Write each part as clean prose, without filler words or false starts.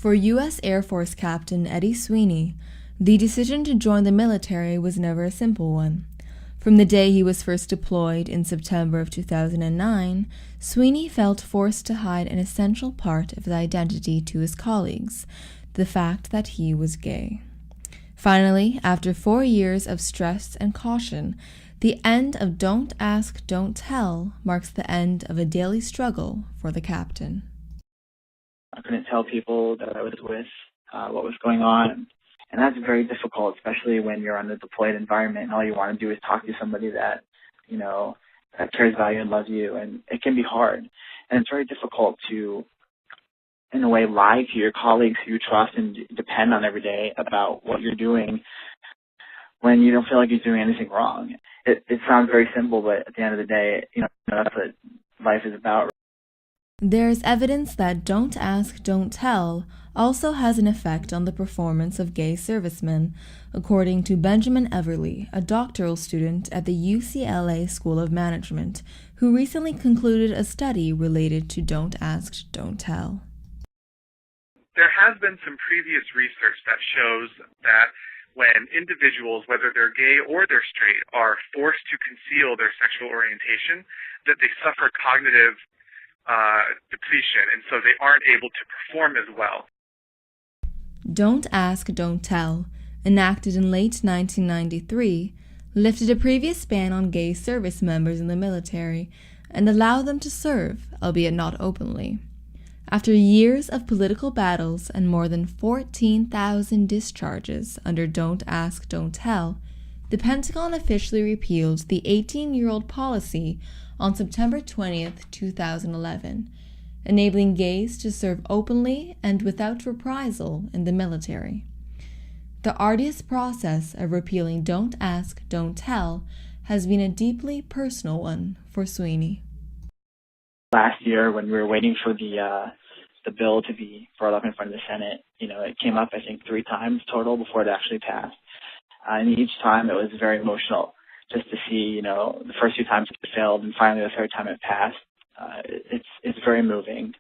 For U.S. Air Force Captain Eddie Sweeney, the decision to join the military was never a simple one. From the day he was first deployed in September of 2009, Sweeney felt forced to hide an essential part of his identity to his colleagues, the fact that he was gay. Finally, after 4 years of stress and caution, the end of Don't Ask, Don't Tell marks the end of a daily struggle for the captain. I couldn't tell people that I was with what was going on. And that's very difficult, especially when you're in a deployed environment and all you want to do is talk to somebody that, that cares about you and loves you. And it can be hard. And it's very difficult to, in a way, lie to your colleagues who you trust and depend on every day about what you're doing when you don't feel like you're doing anything wrong. It sounds very simple, but at the end of the day, that's what life is about. There is evidence that Don't Ask, Don't Tell also has an effect on the performance of gay servicemen, according to Benjamin Everly, a doctoral student at the UCLA School of Management, who recently concluded a study related to Don't Ask, Don't Tell. There has been some previous research that shows that when individuals, whether they're gay or they're straight, are forced to conceal their sexual orientation, that they suffer cognitive depletion, and so they aren't able to perform as well. Don't Ask, Don't Tell, enacted in late 1993, lifted a previous ban on gay service members in the military and allowed them to serve, albeit not openly. After years of political battles and more than 14,000 discharges under Don't Ask, Don't Tell, the Pentagon officially repealed the 18-year-old policy on September 20th, 2011, enabling gays to serve openly and without reprisal in the military. The arduous process of repealing Don't Ask, Don't Tell has been a deeply personal one for Sweeney. Last year, when we were waiting for the bill to be brought up in front of the Senate, it came up, I think, 3 times total before it actually passed. And each time it was very emotional just to see, the first 2 times it failed and finally the 3rd time it passed. It's very moving.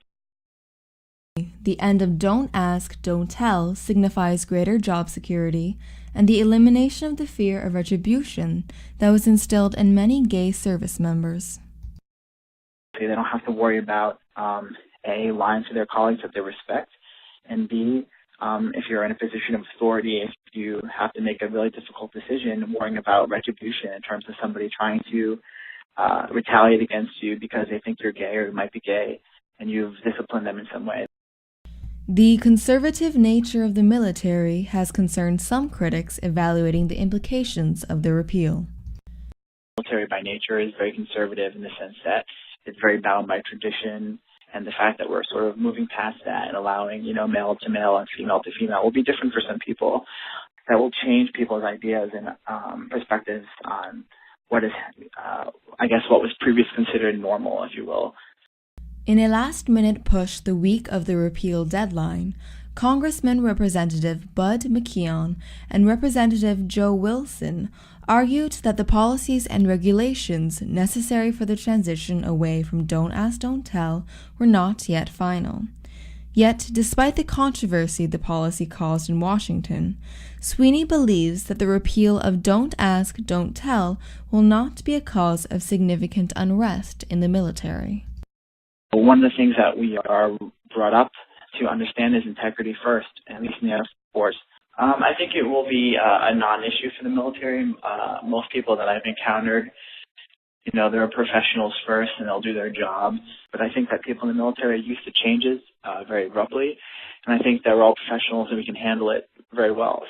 The end of Don't Ask, Don't Tell signifies greater job security and the elimination of the fear of retribution that was instilled in many gay service members. They don't have to worry about, A, lying to their colleagues that they respect, and B, if you're in a position of authority, if you have to make a really difficult decision, worrying about retribution in terms of somebody trying to retaliate against you because they think you're gay or you might be gay, and you've disciplined them in some way. The conservative nature of the military has concerned some critics evaluating the implications of the repeal. The military by nature is very conservative in the sense that it's very bound by tradition, and the fact that we're sort of moving past that and allowing, male to male and female to female will be different for some people. That will change people's ideas and perspectives on what is, what was previously considered normal, if you will. In a last-minute push the week of the repeal deadline, Congressman Representative Bud McKeon and Representative Joe Wilson argued that the policies and regulations necessary for the transition away from Don't Ask, Don't Tell were not yet final. Yet, despite the controversy the policy caused in Washington, Sweeney believes that the repeal of Don't Ask, Don't Tell will not be a cause of significant unrest in the military. One of the things that we are brought up to understand is integrity first, at least in the Air Force. I think it will be a non-issue for the military. Most people that I've encountered, they're professionals first and they'll do their job. But I think that people in the military are used to changes very abruptly. And I think that we're all professionals and we can handle it very well.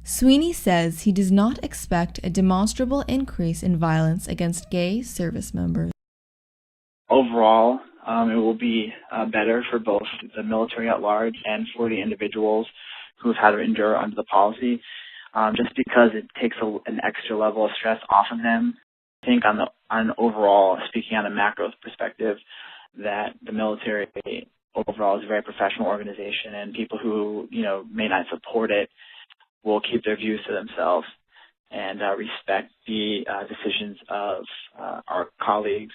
Sweeney says he does not expect a demonstrable increase in violence against gay service members. Overall, it will be better for both the military at large and for the individuals who have had to endure under the policy, just because it takes an extra level of stress off of them. I think on overall, speaking on a macro perspective, that the military overall is a very professional organization, and people who may not support it will keep their views to themselves and respect the decisions of our colleagues.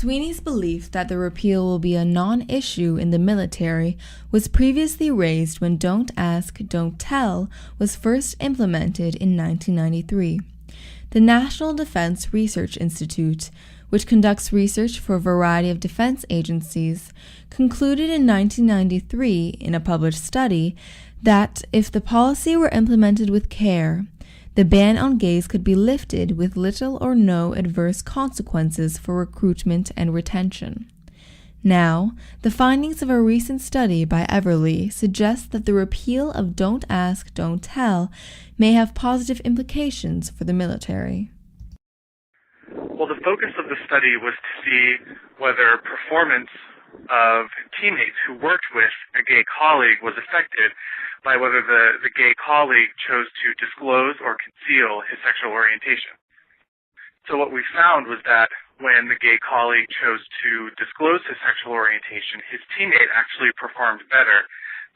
Sweeney's belief that the repeal will be a non-issue in the military was previously raised when Don't Ask, Don't Tell was first implemented in 1993. The National Defense Research Institute, which conducts research for a variety of defense agencies, concluded in 1993 in a published study that if the policy were implemented with care, the ban on gays could be lifted with little or no adverse consequences for recruitment and retention. Now, the findings of a recent study by Everly suggest that the repeal of Don't Ask, Don't Tell may have positive implications for the military. Well, the focus of the study was to see whether performance of teammates who worked with a gay colleague was affected by whether the gay colleague chose to disclose or conceal his sexual orientation. So what we found was that when the gay colleague chose to disclose his sexual orientation, his teammate actually performed better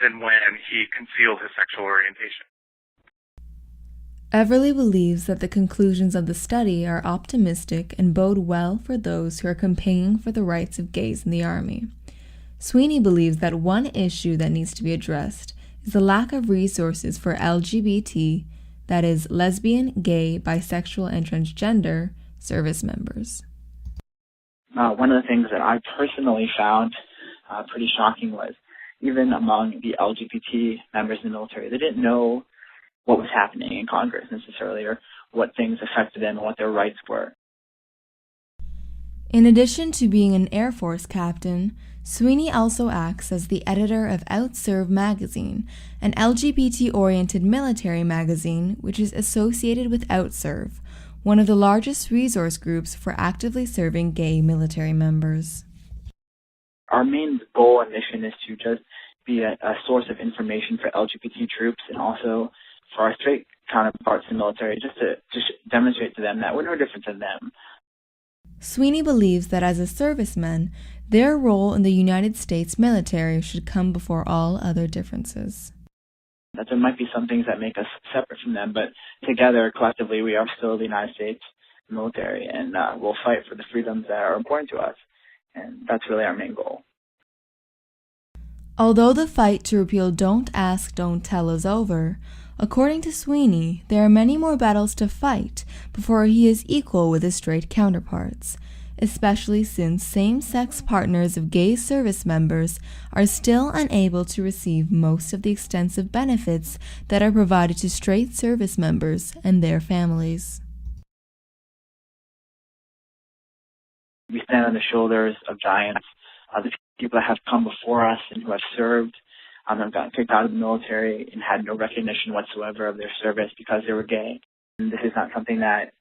than when he concealed his sexual orientation. Everly believes that the conclusions of the study are optimistic and bode well for those who are campaigning for the rights of gays in the Army. Sweeney believes that one issue that needs to be addressed is the lack of resources for LGBT, that is, lesbian, gay, bisexual, and transgender service members. One of the things that I personally found pretty shocking was even among the LGBT members in the military, they didn't know what was happening in Congress necessarily, or what things affected them and what their rights were. In addition to being an Air Force captain, Sweeney also acts as the editor of OutServe magazine, an LGBT-oriented military magazine which is associated with OutServe, one of the largest resource groups for actively serving gay military members. Our main goal and mission is to just be a source of information for LGBT troops and also for our straight counterparts in the military, just to demonstrate to them that we're no different than them. Sweeney believes that as a serviceman, their role in the United States military should come before all other differences. That there might be some things that make us separate from them, but together, collectively, we are still the United States military, and we'll fight for the freedoms that are important to us, and that's really our main goal. Although the fight to repeal Don't Ask, Don't Tell is over, according to Sweeney, there are many more battles to fight before he is equal with his straight counterparts, especially since same-sex partners of gay service members are still unable to receive most of the extensive benefits that are provided to straight service members and their families. We stand on the shoulders of giants, the people that have come before us and who have served, have gotten kicked out of the military and had no recognition whatsoever of their service because they were gay. And this is not something that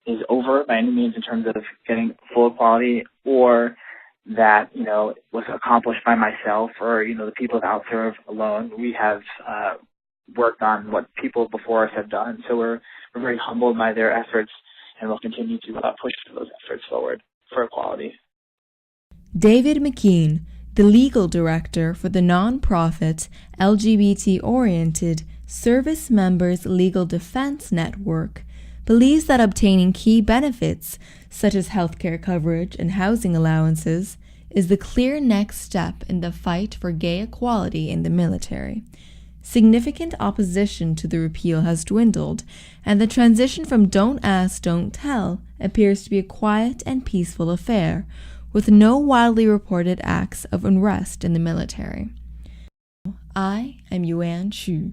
is over by any means in terms of getting full equality, or that, was accomplished by myself or, the people of OutServe alone. We have worked on what people before us have done. So we're very humbled by their efforts, and we'll continue to push those efforts forward for equality. David McKean, the legal director for the nonprofit LGBT-oriented Service Members Legal Defense Network, believes that obtaining key benefits, such as healthcare coverage and housing allowances, is the clear next step in the fight for gay equality in the military. Significant opposition to the repeal has dwindled, and the transition from Don't Ask, Don't Tell appears to be a quiet and peaceful affair, with no widely reported acts of unrest in the military. I am Yuan Qu.